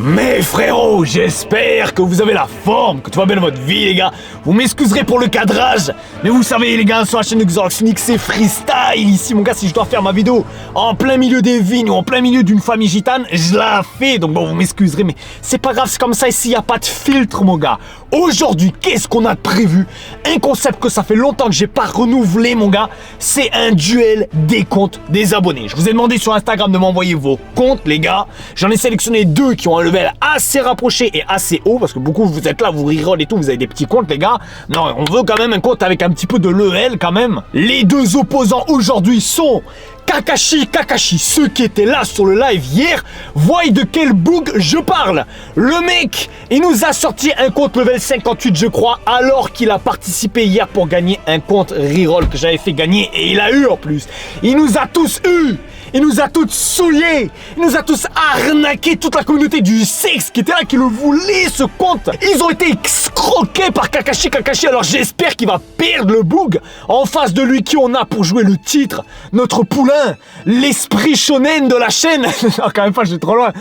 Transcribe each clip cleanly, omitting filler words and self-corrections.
Mes frérots, j'espère que vous avez la forme, que tout va bien dans votre vie les gars. Vous m'excuserez pour le cadrage, mais vous savez les gars, sur la chaîne de Xorox Phoenix, c'est freestyle ici mon gars. Si je dois faire ma vidéo en plein milieu des vignes ou en plein milieu d'une famille gitane, je la fais. Donc bon, vous m'excuserez, mais c'est pas grave, c'est comme ça ici, y a pas de filtre mon gars. Aujourd'hui, qu'est-ce qu'on a de prévu? Un concept que ça fait longtemps que j'ai pas renouvelé mon gars, c'est un duel des comptes des abonnés. Je vous ai demandé sur Instagram de m'envoyer vos comptes les gars. J'en ai sélectionné deux qui ont un level assez rapproché et assez haut, parce que beaucoup vous êtes là, vous reroll et tout, vous avez des petits comptes les gars. Non, on veut quand même un compte avec un petit peu de level quand même. Les deux opposants aujourd'hui sont Kakashi, ceux qui étaient là sur le live hier, voient de quel bug je parle. Le mec, il nous a sorti un compte level 58 je crois, alors qu'il a participé hier pour gagner un compte reroll que j'avais fait gagner, et il a eu en plus. Il nous a tous eu. Il nous a tous souillés, il nous a tous arnaqué, toute la communauté du sexe qui était là, qui le voulait ce compte. Ils ont été escroqués par Kakashi, alors j'espère qu'il va perdre le bug. En face de lui, qui on a pour jouer le titre? Notre poulain, l'esprit shonen de la chaîne. Non, quand même pas, je suis trop loin.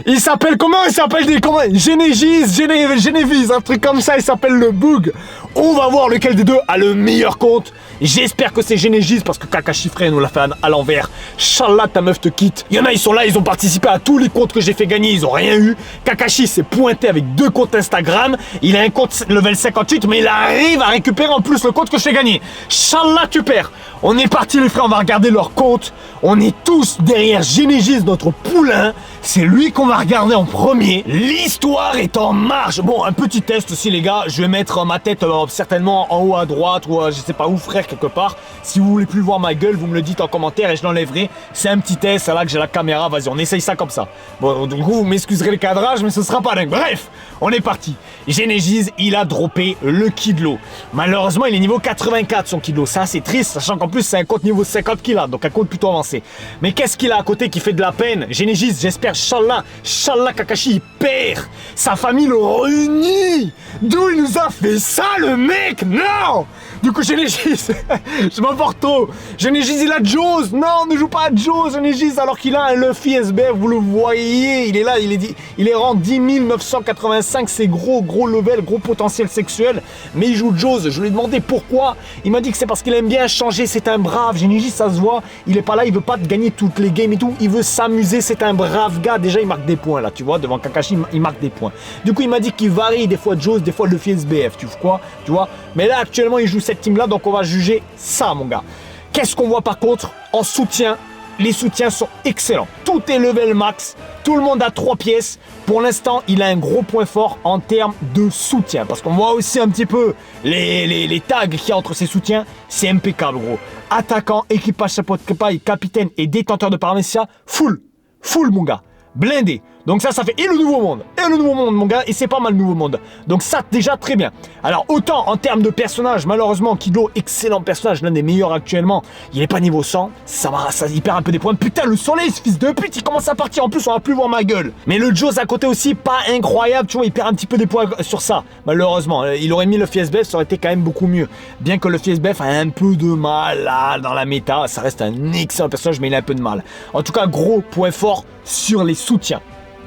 Il s'appelle comment? Il s'appelle Genevieve, un truc comme ça, il s'appelle le bug. On va voir lequel des deux a le meilleur compte. J'espère que c'est Genesis parce que Kakashi frère nous l'a fait à l'envers. Inch'Allah ta meuf te quitte. Il y en a, ils sont là, ils ont participé à tous les comptes que j'ai fait gagner, ils ont rien eu. Kakashi s'est pointé avec deux comptes Instagram. Il a un compte level 58 mais il arrive à récupérer en plus le compte que je fais gagner. Inch'Allah tu perds. On est parti les frères, on va regarder leur compte. On est tous derrière Genesis, notre poulain. C'est lui qu'on va regarder en premier. L'histoire est en marche. Bon, un petit test aussi les gars. Je vais mettre ma tête certainement en haut à droite ou je sais pas où frère quelque part. Si vous voulez plus voir ma gueule, vous me le dites en commentaire et je l'enlèverai. C'est un petit test, c'est là que j'ai la caméra. Vas-y, on essaye ça comme ça. Bon, du coup, vous m'excuserez le cadrage, mais ce sera pas dingue. Bref, on est parti. Genesis, il a droppé le Kidlo. Malheureusement, il est niveau 84 son Kidlo. Ça, c'est triste, sachant qu'en plus, c'est un compte niveau 50 qu'il a, donc un compte plutôt avancé. Mais qu'est-ce qu'il a à côté qui fait de la peine? Genesis, j'espère, Inch'Allah, Kakashi, il perd. Sa famille le réunit. D'où il nous a fait ça, le mec? Non! Du coup, Genesis, je m'emporte trop. Genesis, il a Jaws. Non, ne joue pas à Jaws, Genesis, alors qu'il a un Luffy SBF, vous le voyez. Il est là, il est rang 10 985. C'est gros level, gros potentiel sexuel. Mais il joue Jaws. Je lui ai demandé pourquoi. Il m'a dit que c'est parce qu'il aime bien changer. C'est un brave. Genesis, ça se voit. Il est pas là, il veut pas gagner toutes les games et tout. Il veut s'amuser. C'est un brave gars. Déjà, il marque des points là, tu vois. Devant Kakashi, il marque des points. Du coup, il m'a dit qu'il varie des fois Jaws, des fois Luffy SBF. Tu vois. Mais là, actuellement, il joue cette team là, donc on va juger ça mon gars. Qu'est-ce qu'on voit par contre en soutien? Les soutiens sont excellents, tout est level max, tout le monde a 3 pièces. Pour l'instant il a un gros point fort en termes de soutien, parce qu'on voit aussi un petit peu les tags qu'il y a entre ces soutiens. C'est impeccable gros. Attaquant, équipage, chapeau de paille, capitaine et détenteur de paramécia, full mon gars, blindé. Donc ça fait et le nouveau monde mon gars, et c'est pas mal le nouveau monde. Donc ça déjà très bien. Alors autant en termes de personnage, malheureusement Kidlo, excellent personnage, l'un des meilleurs actuellement. Il est pas niveau 100, ça il perd un peu des points. Putain le soleil ce fils de pute, il commence à partir, en plus on va plus voir ma gueule. Mais le Jaws à côté aussi, pas incroyable, tu vois, il perd un petit peu des points sur ça. Malheureusement, il aurait mis le FSBF, ça aurait été quand même beaucoup mieux. Bien que le FSBF a un peu de mal là, dans la méta, ça reste un excellent personnage mais il a un peu de mal. En tout cas gros point fort sur les soutiens.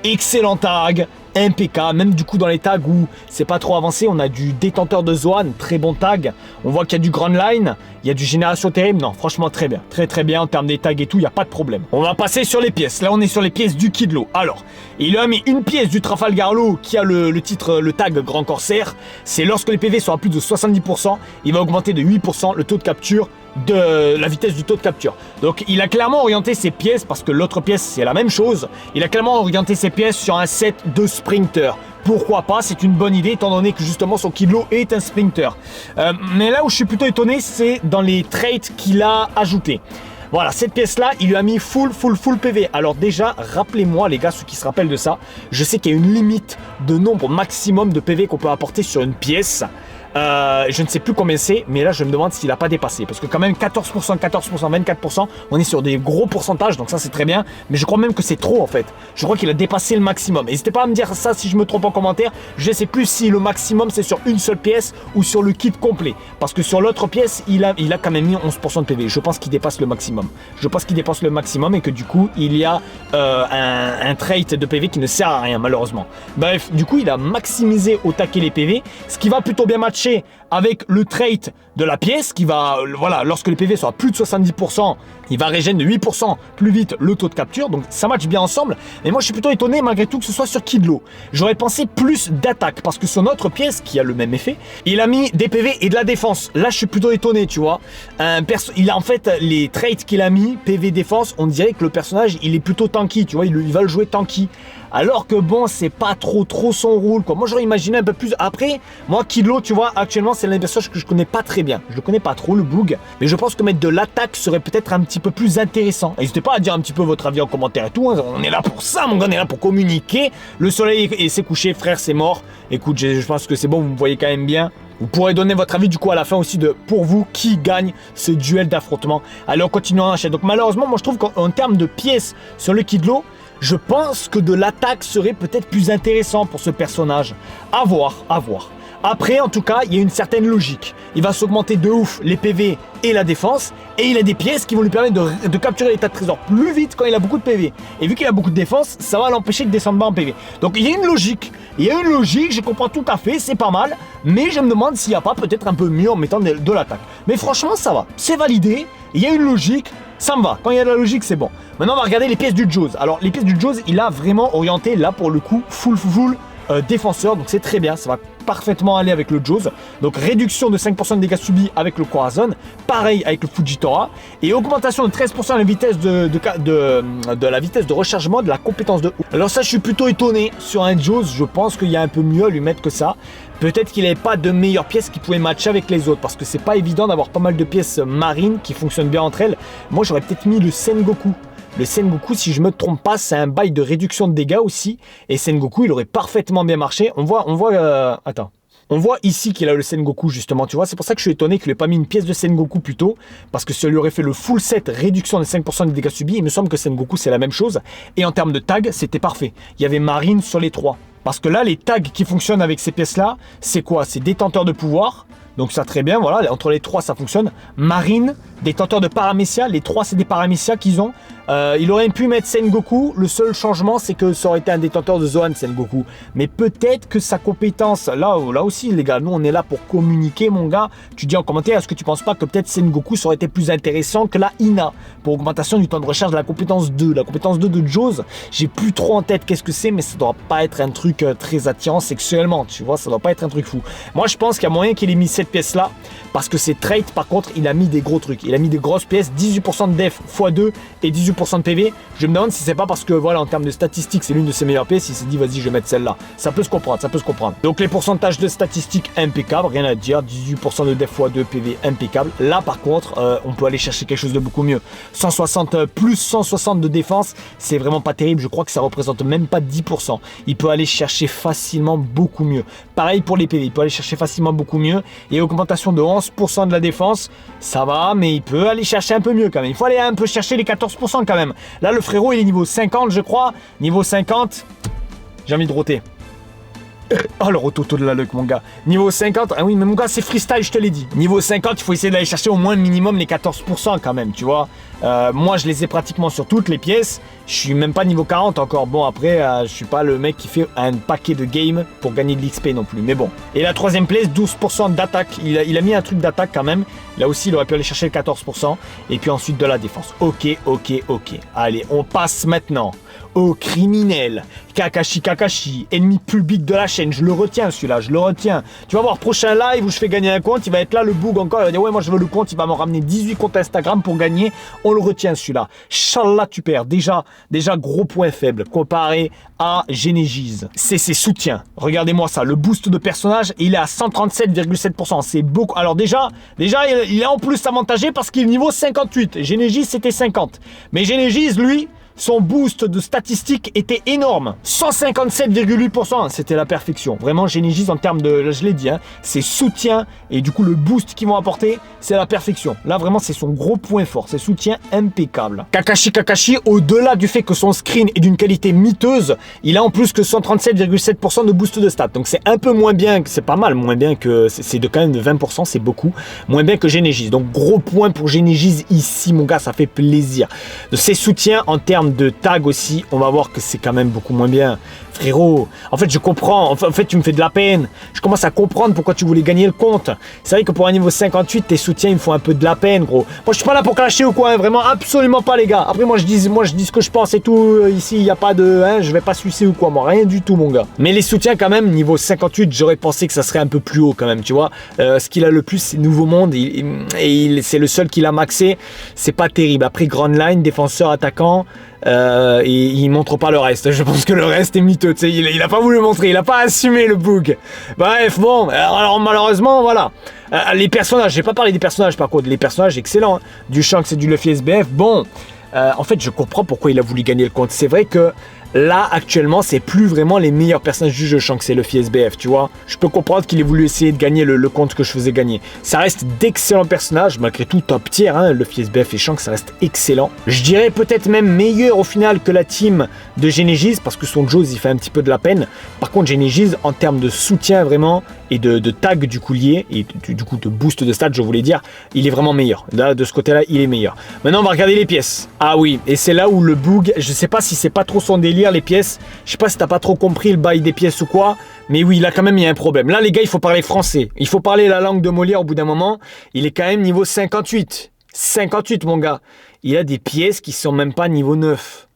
Excellent tag, impeccable, même du coup dans les tags où c'est pas trop avancé, on a du détenteur de Zoan, très bon tag. On voit qu'il y a du Grand Line, il y a du Génération Terrible, non franchement très bien, très bien en termes des tags et tout, il n'y a pas de problème. On va passer sur les pièces, là on est sur les pièces du Kidlo. Alors, il a mis une pièce du Trafalgar Law qui a le titre, le tag Grand Corsaire. C'est lorsque les PV sont à plus de 70%, il va augmenter de 8% le taux de capture, de la vitesse du taux de capture. Donc il a clairement orienté ses pièces, parce que l'autre pièce c'est la même chose, il a clairement orienté ses pièces sur un set de sprinter. Pourquoi pas, c'est une bonne idée étant donné que justement son Kidlo est un sprinter. Mais là où je suis plutôt étonné, c'est dans les traits qu'il a ajoutés. Voilà, cette pièce-là, il lui a mis full PV. Alors déjà, rappelez-moi les gars, ceux qui se rappellent de ça, je sais qu'il y a une limite de nombre maximum de PV qu'on peut apporter sur une pièce. Je ne sais plus combien c'est, mais là je me demande s'il n'a pas dépassé. Parce que quand même 14%, 24%, on est sur des gros pourcentages, donc ça c'est très bien. Mais je crois même que c'est trop en fait. Je crois qu'il a dépassé le maximum. N'hésitez pas à me dire ça si je me trompe en commentaire. Je ne sais plus si le maximum c'est sur une seule pièce ou sur le kit complet. Parce que sur l'autre pièce, il a quand même mis 11% de PV. Je pense qu'il dépasse le maximum. Je pense qu'il dépasse le maximum et que du coup, il y a un trait de PV qui ne sert à rien malheureusement. Bref, du coup, il a maximisé au taquet les PV, ce qui va plutôt bien matcher avec le trait de la pièce qui va, voilà, lorsque les PV sont à plus de 70%, il va régénérer de 8% plus vite le taux de capture, donc ça match bien ensemble. Mais moi je suis plutôt étonné malgré tout que ce soit sur Kidlo. J'aurais pensé plus d'attaque parce que sur notre pièce qui a le même effet, il a mis des PV et de la défense. Là je suis plutôt étonné, tu vois. Il a en fait les traits qu'il a mis, PV défense, on dirait que le personnage il est plutôt tanky, tu vois, il va le jouer tanky. Alors que bon, c'est pas trop son rôle, quoi. Moi, j'aurais imaginé un peu plus. Après, moi, Kidlo, tu vois, actuellement, c'est l'un des personnages que je connais pas très bien. Je le connais pas trop, le Boog. Mais je pense que mettre de l'attaque serait peut-être un petit peu plus intéressant. N'hésitez pas à dire un petit peu votre avis en commentaire et tout. Hein. On est là pour ça, mon gars, on est là pour communiquer. Le soleil s'est couché, frère, c'est mort. Écoute, je pense que c'est bon, vous me voyez quand même bien. Vous pourrez donner votre avis du coup à la fin aussi de pour vous qui gagne ce duel d'affrontement. Allez, on continue en chaîne. Donc malheureusement, moi je trouve qu'en termes de pièces sur le Kidlo, je pense que de l'attaque serait peut-être plus intéressant pour ce personnage. À voir, à voir. Après, en tout cas, il y a une certaine logique. Il va s'augmenter de ouf les PV et la défense. Et il a des pièces qui vont lui permettre de capturer l'état de trésor plus vite quand il a beaucoup de PV. Et vu qu'il a beaucoup de défense, ça va l'empêcher de descendre bas en PV. Donc il y a une logique. Il y a une logique, je comprends tout à fait, c'est pas mal. Mais je me demande s'il n'y a pas peut-être un peu mieux en mettant de l'attaque. Mais franchement, ça va. C'est validé. Il y a une logique. Ça me va. Quand il y a de la logique, c'est bon. Maintenant, on va regarder les pièces du Jaws. Alors, les pièces du Jaws, il a vraiment orienté là pour le coup full défenseur. Donc, c'est très bien. Ça va parfaitement aller avec le Jaws. Donc, réduction de 5% de dégâts subis avec le Corazon. Pareil avec le Fujitora. Et augmentation de 13% de la vitesse de la vitesse de rechargement de la compétence de haut. Alors, ça, je suis plutôt étonné. Sur un Jaws, je pense qu'il y a un peu mieux à lui mettre que ça. Peut-être qu'il n'avait pas de meilleures pièces qui pouvaient matcher avec les autres parce que c'est pas évident d'avoir pas mal de pièces marines qui fonctionnent bien entre elles. Moi j'aurais peut-être mis le Sengoku. Le Sengoku, si je me trompe pas, c'est un bail de réduction de dégâts aussi. Et Sengoku, il aurait parfaitement bien marché. On voit ici qu'il a le Sengoku justement, tu vois. C'est pour ça que je suis étonné qu'il n'ait pas mis une pièce de Sengoku plus tôt. Parce que ça lui aurait fait le full set réduction de 5% des dégâts subis. Il me semble que Sengoku c'est la même chose. Et en termes de tag, c'était parfait. Il y avait marine sur les trois. Parce que là, les tags qui fonctionnent avec ces pièces-là, c'est quoi? C'est détenteur de pouvoir. Donc ça très bien, voilà, entre les trois ça fonctionne. Marine, détenteur de paramécia, les trois c'est des paramécia qu'ils ont. Il aurait pu mettre Sengoku, le seul changement c'est que ça aurait été un détenteur de Zoan Sengoku. Mais peut-être que sa compétence, là aussi les gars, nous on est là pour communiquer mon gars. Tu dis en commentaire, est-ce que tu penses pas que peut-être Sengoku ça aurait été plus intéressant que la Ina pour augmentation du temps de recharge de la compétence 2. La compétence 2 de Jaws, j'ai plus trop en tête qu'est-ce que c'est, mais ça doit pas être un truc très attirant sexuellement, tu vois, ça doit pas être un truc fou. Moi je pense qu'il y a moyen qu'il ait mis cette pièce là, parce que c'est trait par contre, il a mis des gros trucs, il a mis des grosses pièces, 18% de def x2 et 18% de PV. Je me demande si c'est pas parce que voilà, en termes de statistiques, c'est l'une de ses meilleures pièces, il s'est dit vas-y je vais mettre celle-là. Ça peut se comprendre, ça peut se comprendre. Donc les pourcentages de statistiques impeccables, rien à dire, 18% de def x2 PV impeccable. Là par contre, on peut aller chercher quelque chose de beaucoup mieux. 160 plus 160 de défense, c'est vraiment pas terrible, je crois que ça représente même pas 10%. Il peut aller chercher facilement beaucoup mieux. Pareil pour les PV, il peut aller chercher facilement beaucoup mieux. Et augmentation de 11% de la défense, ça va, mais il peut aller chercher un peu mieux quand même. Il faut aller un peu chercher les 14% quand même. Là, le frérot, il est niveau 50, je crois. Niveau 50, j'ai envie de roter. Oh, le rototo de la luck, mon gars. Niveau 50, ah oui, mais mon gars, c'est freestyle, je te l'ai dit. Niveau 50, il faut essayer d'aller chercher au moins minimum les 14% quand même, tu vois. Moi, je les ai pratiquement sur toutes les pièces. Je suis même pas niveau 40 encore. Bon, après, je suis pas le mec qui fait un paquet de games pour gagner de l'XP non plus. Mais bon. Et la troisième place, 12% d'attaque. Il a mis un truc d'attaque quand même. Là aussi, il aurait pu aller chercher le 14%. Et puis ensuite de la défense. Ok. Allez, on passe maintenant au criminel. Kakashi, ennemi public de la chaîne. Je le retiens celui-là, je le retiens. Tu vas voir, prochain live où je fais gagner un compte, il va être là, le Boog encore. Il va dire ouais, moi je veux le compte, il va m'en ramener 18 comptes Instagram pour gagner. On le retient celui-là. Inch'Allah, tu perds. Déjà, gros point faible comparé à Genesis. C'est ses soutiens. Regardez-moi ça. Le boost de personnage, il est à 137,7%. C'est beaucoup. Alors déjà, il est en plus avantagé parce qu'il est niveau 58. Genesis, c'était 50. Mais Genesis, lui, son boost de statistiques était énorme. 157,8%, c'était la perfection. Vraiment, Genesis en termes de, je l'ai dit, hein, ses soutiens et du coup le boost qu'ils vont apporter, c'est la perfection. Là, vraiment, c'est son gros point fort, ses soutiens impeccables. Kakashi, au-delà du fait que son screen est d'une qualité miteuse, il a en plus que 137,7% de boost de stats. Donc c'est un peu moins bien, c'est pas mal, moins bien que, c'est de quand même de 20%, c'est beaucoup, moins bien que Genesis. Donc gros point pour Genesis ici, mon gars, ça fait plaisir. De ses soutiens en termes de tag aussi, on va voir que c'est quand même beaucoup moins bien. Frérot, en fait je comprends, en fait tu me fais de la peine, je commence à comprendre pourquoi tu voulais gagner le compte. C'est vrai que pour un niveau 58, tes soutiens ils me font un peu de la peine, gros. Moi je suis pas là pour clasher ou quoi, hein, vraiment absolument pas les gars. Après moi je dis ce que je pense et tout, ici il n'y a pas de, hein, je vais pas sucer ou quoi, moi rien du tout mon gars. Mais les soutiens quand même, niveau 58, j'aurais pensé que ça serait un peu plus haut quand même, tu vois. Ce qu'il a le plus c'est Nouveau Monde, c'est le seul qu'il a maxé, c'est pas terrible. Après Grand Line, défenseur, attaquant, et il montre pas le reste. Je pense que le reste est miteux. Tu sais, il a pas voulu montrer, il a pas assumé le bug. Bref, bon, alors malheureusement, voilà. Les personnages, j'ai pas parlé des personnages par contre, les personnages excellents. Hein. Du Shanks et du Luffy SBF. Bon, en fait, je comprends pourquoi il a voulu gagner le compte. C'est vrai que là, actuellement, c'est plus vraiment les meilleurs personnages du jeu, Shanks et Luffy SBF, tu vois. Je peux comprendre qu'il ait voulu essayer de gagner le compte que je faisais gagner. Ça reste d'excellents personnages, malgré tout top tier, hein. Luffy SBF et Shanks, ça reste excellent. Je dirais peut-être même meilleur au final que la team de Genesis, parce que son Jaws, il fait un petit peu de la peine. Par contre, Genesis, en termes de soutien vraiment, et de tag du coulier, et du coup de boost de stats, je voulais dire, il est vraiment meilleur. Là, de ce côté-là, il est meilleur. Maintenant, on va regarder les pièces. Ah oui, et c'est là où le bug, je sais pas si c'est pas trop son délire, les pièces. Je sais pas si t'as pas trop compris le bail des pièces ou quoi, mais oui, là quand même il y a un problème. Là les gars, il faut parler français. Il faut parler la langue de Molière au bout d'un moment. Il est quand même niveau 58. 58 mon gars. Il a des pièces qui sont même pas niveau 9.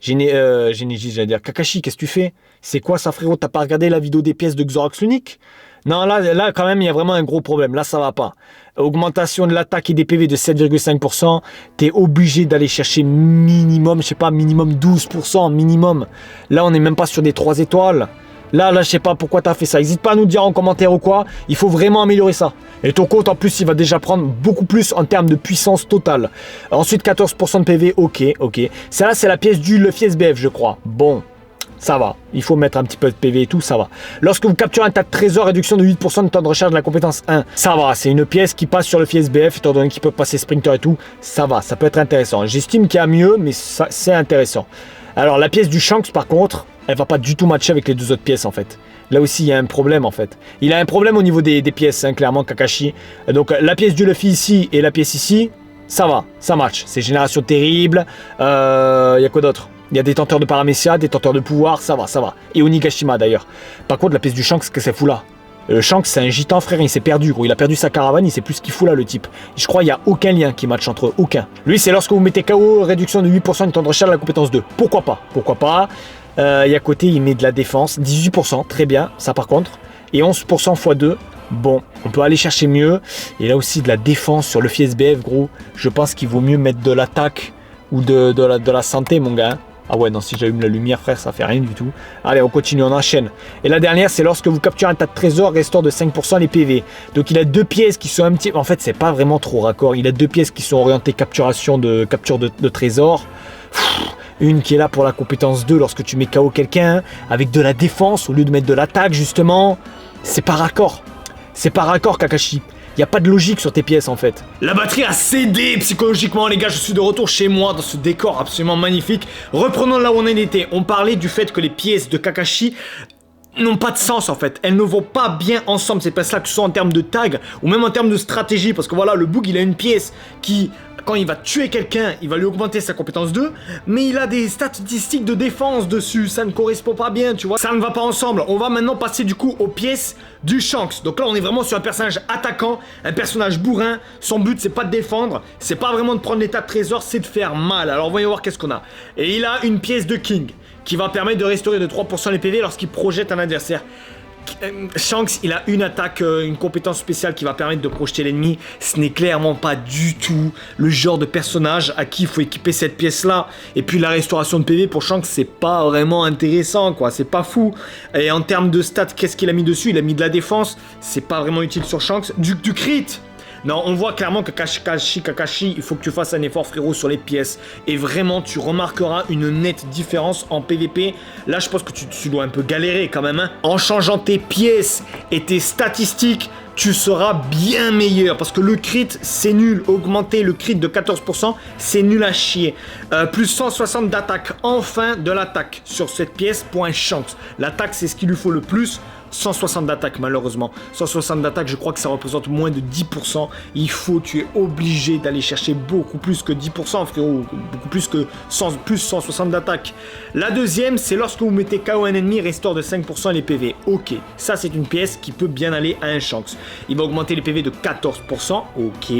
Genesis, j'allais dire. Kakashi, qu'est-ce que tu fais? C'est quoi ça frérot? T'as pas regardé la vidéo des pièces de Xorox L'Unique? Non, là quand même il y a vraiment un gros problème. Là ça va pas. Augmentation de l'attaque et des PV de 7,5%. T'es obligé d'aller chercher minimum, je sais pas, minimum 12%, minimum. Là on n'est même pas sur des 3 étoiles. Là je sais pas pourquoi t'as fait ça. N'hésite pas à nous dire en commentaire ou quoi. Il faut vraiment améliorer ça. Et ton compte en plus il va déjà prendre beaucoup plus en termes de puissance totale. Ensuite 14% de PV, ok. Celle-là c'est la pièce du Luffy SBF je crois. Bon. Ça va, il faut mettre un petit peu de PV et tout, ça va. Lorsque vous capturez un tas de trésors, réduction de 8% de temps de recharge de la compétence 1. Ça va, c'est une pièce qui passe sur le SBF, étant donné qu'il peut passer Sprinter et tout. Ça va, ça peut être intéressant. J'estime qu'il y a mieux, mais c'est intéressant. Alors la pièce du Shanks par contre, elle va pas du tout matcher avec les deux autres pièces en fait. Là aussi, il y a un problème en fait. Il a un problème au niveau des pièces, hein, clairement, Kakashi. Donc la pièce du Luffy ici et la pièce ici, ça va, ça match. C'est génération terrible. Il y a quoi d'autre? Il y a des tenteurs de paramécia, des tenteurs de pouvoir, ça va. Et Onigashima d'ailleurs. Par contre, la pièce du Shanks, qu'est-ce que ça fout là? Le Shanks, c'est un gitan, frère, il s'est perdu, gros. Il a perdu sa caravane, il sait plus ce qu'il fout là, le type. Je crois qu'il n'y a aucun lien qui match entre eux, aucun. Lui, c'est lorsque vous mettez KO, réduction de 8% du temps de recharge de la compétence 2. Pourquoi pas? Et à côté, il met de la défense, 18%, très bien, ça par contre. Et 11% x 2. Bon, on peut aller chercher mieux. Et là aussi, de la défense sur le SBF, gros. Je pense qu'il vaut mieux mettre de l'attaque ou de la santé, mon gars. Ah ouais, non, si j'allume la lumière, frère, ça fait rien du tout. Allez, on continue, on enchaîne. Et la dernière, c'est lorsque vous capturez un tas de trésors, restaure de 5% les PV. Donc il a deux pièces qui sont un petit... En fait, c'est pas vraiment trop raccord. Il a deux pièces qui sont orientées capture de trésors. Une qui est là pour la compétence 2 lorsque tu mets KO quelqu'un, avec de la défense au lieu de mettre de l'attaque, justement. C'est pas raccord. C'est pas raccord, Kakashi. Il n'y a pas de logique sur tes pièces en fait. La batterie a cédé psychologiquement les gars, je suis de retour chez moi dans ce décor absolument magnifique. Reprenons là où on en était. On parlait du fait que les pièces de Kakashi n'ont pas de sens en fait. Elles ne vont pas bien ensemble ces pièces là, que ce soit en termes de tag ou même en termes de stratégie. Parce que voilà, le bug il a une pièce qui... Quand il va tuer quelqu'un, il va lui augmenter sa compétence 2, mais il a des statistiques de défense dessus, ça ne correspond pas bien, tu vois, ça ne va pas ensemble. On va maintenant passer du coup aux pièces du Shanks. Donc là, on est vraiment sur un personnage attaquant, un personnage bourrin. Son but, c'est pas de défendre, c'est pas vraiment de prendre l'état de trésor, c'est de faire mal. Alors voyons voir qu'est-ce qu'on a. Et il a une pièce de King qui va permettre de restaurer de 3% les PV lorsqu'il projette un adversaire. Shanks, il a une attaque, une compétence spéciale qui va permettre de projeter l'ennemi. Ce n'est clairement pas du tout le genre de personnage à qui il faut équiper cette pièce-là. Et puis la restauration de PV pour Shanks, c'est pas vraiment intéressant, quoi. C'est pas fou. Et en termes de stats, qu'est-ce qu'il a mis dessus? Il a mis de la défense. C'est pas vraiment utile sur Shanks. Du crit. Non, on voit clairement que Kakashi, il faut que tu fasses un effort, frérot, sur les pièces. Et vraiment, tu remarqueras une nette différence en PVP. Là, je pense que tu dois un peu galérer quand même. Hein. En changeant tes pièces et tes statistiques, tu seras bien meilleur. Parce que le crit, c'est nul. Augmenter le crit de 14%, c'est nul à chier. Plus 160 d'attaque. Enfin, de l'attaque sur cette pièce pour un Shanks. L'attaque, c'est ce qu'il lui faut le plus. 160 d'attaque malheureusement. 160 d'attaque, je crois que ça représente moins de 10%. Tu es obligé d'aller chercher beaucoup plus que 10%, frérot. Beaucoup plus que 160 d'attaque. La deuxième, c'est lorsque vous mettez KO un ennemi, restaure de 5% les PV. Ok, ça c'est une pièce qui peut bien aller à un Shanks. Il va augmenter les PV de 14%. Ok.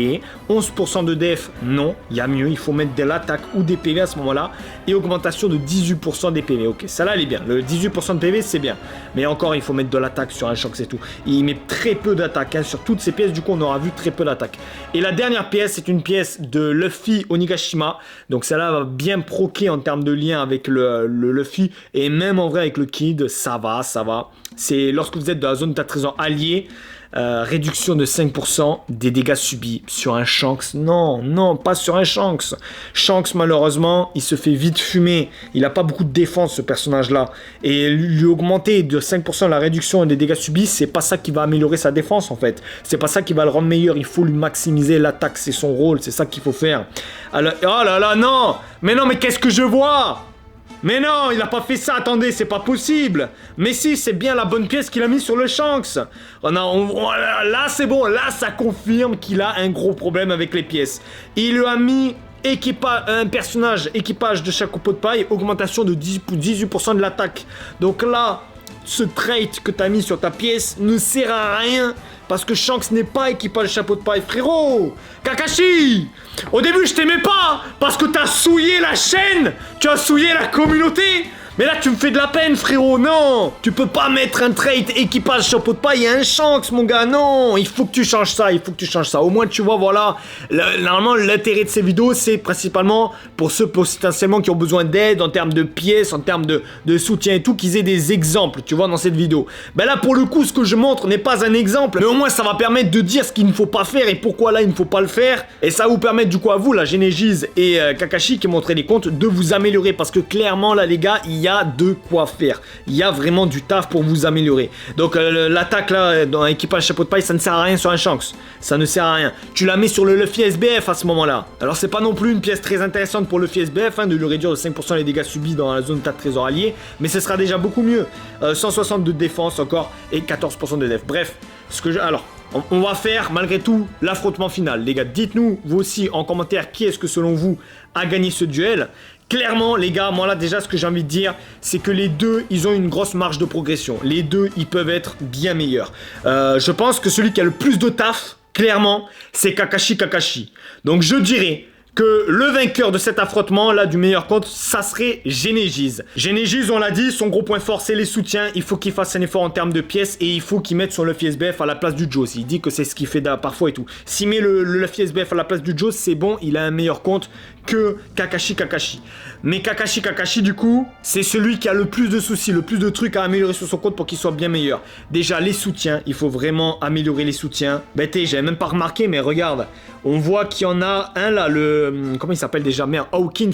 11% de def, non. Il y a mieux, il faut mettre de l'attaque ou des PV à ce moment-là. Et augmentation de 18% des PV. Ok, ça là, elle est bien. Le 18% de PV, c'est bien. Mais encore, il faut mettre de l'attaque sur un Shanks et tout. Il met très peu d'attaque. Hein. Sur toutes ces pièces, du coup, on aura vu très peu d'attaque. Et la dernière pièce, c'est une pièce de Luffy Onigashima. Donc celle-là va bien proquer en termes de lien avec le Luffy. Et même en vrai avec le Kid, ça va. C'est lorsque vous êtes dans la zone de trésor allié. Réduction de 5% des dégâts subis sur un Shanks. Non, pas sur un Shanks. Shanks, malheureusement, il se fait vite fumer. Il n'a pas beaucoup de défense, ce personnage-là. Et lui augmenter de 5% la réduction des dégâts subis, c'est pas ça qui va améliorer sa défense, en fait. C'est pas ça qui va le rendre meilleur. Il faut lui maximiser l'attaque. C'est son rôle. C'est ça qu'il faut faire. Alors, oh là là, non! Mais qu'est-ce que je vois? Mais non, il a pas fait ça, attendez, c'est pas possible. Mais si, c'est bien la bonne pièce qu'il a mis sur le Shanks. Là, c'est bon, là, ça confirme qu'il a un gros problème avec les pièces. Il lui a mis un personnage, équipage de chapeau de paille, augmentation de 18% de l'attaque. Donc là, ce trait que tu as mis sur ta pièce ne sert à rien. Parce que Shanks n'est pas équipé de chapeau de paille, frérot. Kakashi, au début, je t'aimais pas. Parce que t'as souillé la chaîne. Tu as souillé la communauté. Mais là, tu me fais de la peine, frérot. Non, tu peux pas mettre un trait équipage chapeau de paille et un Shanks, mon gars. Non, il faut que tu changes ça. Au moins, tu vois, voilà. Normalement, l'intérêt de ces vidéos, c'est principalement pour ceux potentiellement qui ont besoin d'aide en termes de pièces, en termes de soutien et tout, qu'ils aient des exemples, tu vois, dans cette vidéo. Ben là, pour le coup, ce que je montre n'est pas un exemple. Mais au moins, ça va permettre de dire ce qu'il ne faut pas faire et pourquoi là, il ne faut pas le faire. Et ça va vous permettre, du coup, à vous, la Genesis et Kakashi, qui montraient les comptes, de vous améliorer. Parce que clairement, là, les gars, il y a de quoi faire. Il y a vraiment du taf pour vous améliorer. Donc l'attaque là dans l'équipage chapeau de paille, ça ne sert à rien sur un Shanks. Ça ne sert à rien. Tu la mets sur le Luffy SBF à ce moment-là. Alors c'est pas non plus une pièce très intéressante pour le Luffy SBF, hein, de lui réduire de 5% les dégâts subis dans la zone de trésor allié, mais ce sera déjà beaucoup mieux. 160 de défense encore et 14% de def. Bref, alors on va faire malgré tout l'affrontement final. Les gars, dites-nous vous aussi en commentaire qui est-ce que selon vous a gagné ce duel. Clairement, les gars, moi là déjà ce que j'ai envie de dire, c'est que les deux, ils ont une grosse marge de progression. Les deux, ils peuvent être bien meilleurs. Je pense que celui qui a le plus de taf, clairement, c'est Kakashi. Donc je dirais que le vainqueur de cet affrontement là du meilleur compte, ça serait Genesis. Genesis, on l'a dit, son gros point fort c'est les soutiens. Il faut qu'il fasse un effort en termes de pièces et il faut qu'il mette son Luffy SBF à la place du Joe. Il dit que c'est ce qu'il fait parfois et tout. S'il met le Luffy SBF à la place du Joe, c'est bon, il a un meilleur compte que Kakashi. Mais Kakashi du coup, c'est celui qui a le plus de soucis, le plus de trucs à améliorer sur son compte pour qu'il soit bien meilleur. Déjà les soutiens, il faut vraiment améliorer les soutiens. J'avais même pas remarqué, mais regarde, on voit qu'il y en a un là, comment il s'appelle déjà? Merde, Hawkins,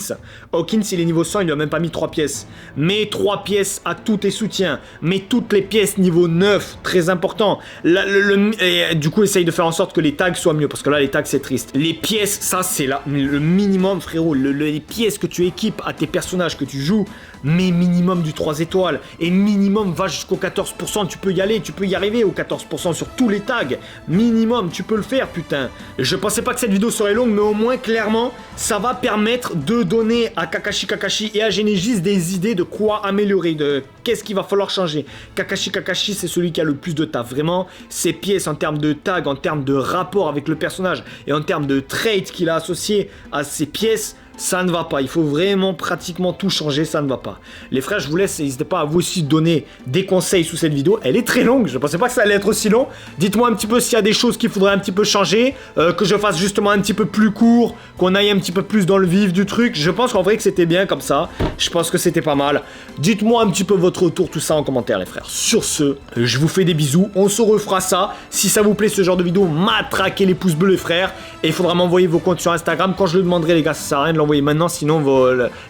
il est niveau 100, il lui a même pas mis 3 pièces. Mets 3 pièces à tous tes soutiens. Mets toutes les pièces niveau 9, très important. Et du coup, essaye de faire en sorte que les tags soient mieux, parce que là, les tags, c'est triste. Les pièces, ça, c'est le minimum, frérot. Les pièces que tu équipes à tes personnages que tu joues, mais minimum du 3 étoiles. Et minimum, va jusqu'au 14%. Tu peux y aller, tu peux y arriver au 14% sur tous les tags. Minimum, tu peux le faire, putain. Je pensais pas que cette vidéo serait longue, mais au moins, clairement, ça va permettre de donner à Kakashi et à Genesis des idées de quoi améliorer, de qu'est-ce qu'il va falloir changer. Kakashi, c'est celui qui a le plus de taf. Vraiment, ses pièces en termes de tag, en termes de rapport avec le personnage et en termes de traits qu'il a associés à ses pièces, Ça ne va pas. Il faut vraiment pratiquement tout changer. Ça ne va pas. Les frères, je vous laisse. N'hésitez pas à vous aussi donner des conseils sous cette vidéo. Elle est très longue. Je ne pensais pas que ça allait être aussi long. Dites-moi un petit peu s'il y a des choses qu'il faudrait un petit peu changer. Que je fasse justement un petit peu plus court. Qu'on aille un petit peu plus dans le vif du truc. Je pense qu'en vrai que c'était bien comme ça. Je pense que c'était pas mal. Dites-moi un petit peu votre retour, tout ça en commentaire, les frères. Sur ce, je vous fais des bisous. On se refera ça. Si ça vous plaît ce genre de vidéo, matraquez les pouces bleus, les frères. Et il faudra m'envoyer vos comptes sur Instagram. Quand je le demanderai, les gars, ça sert à rien de l'envoyer maintenant. Sinon,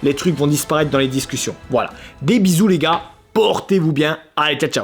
les trucs vont disparaître dans les discussions. Voilà. Des bisous, les gars. Portez-vous bien. Allez, ciao, ciao.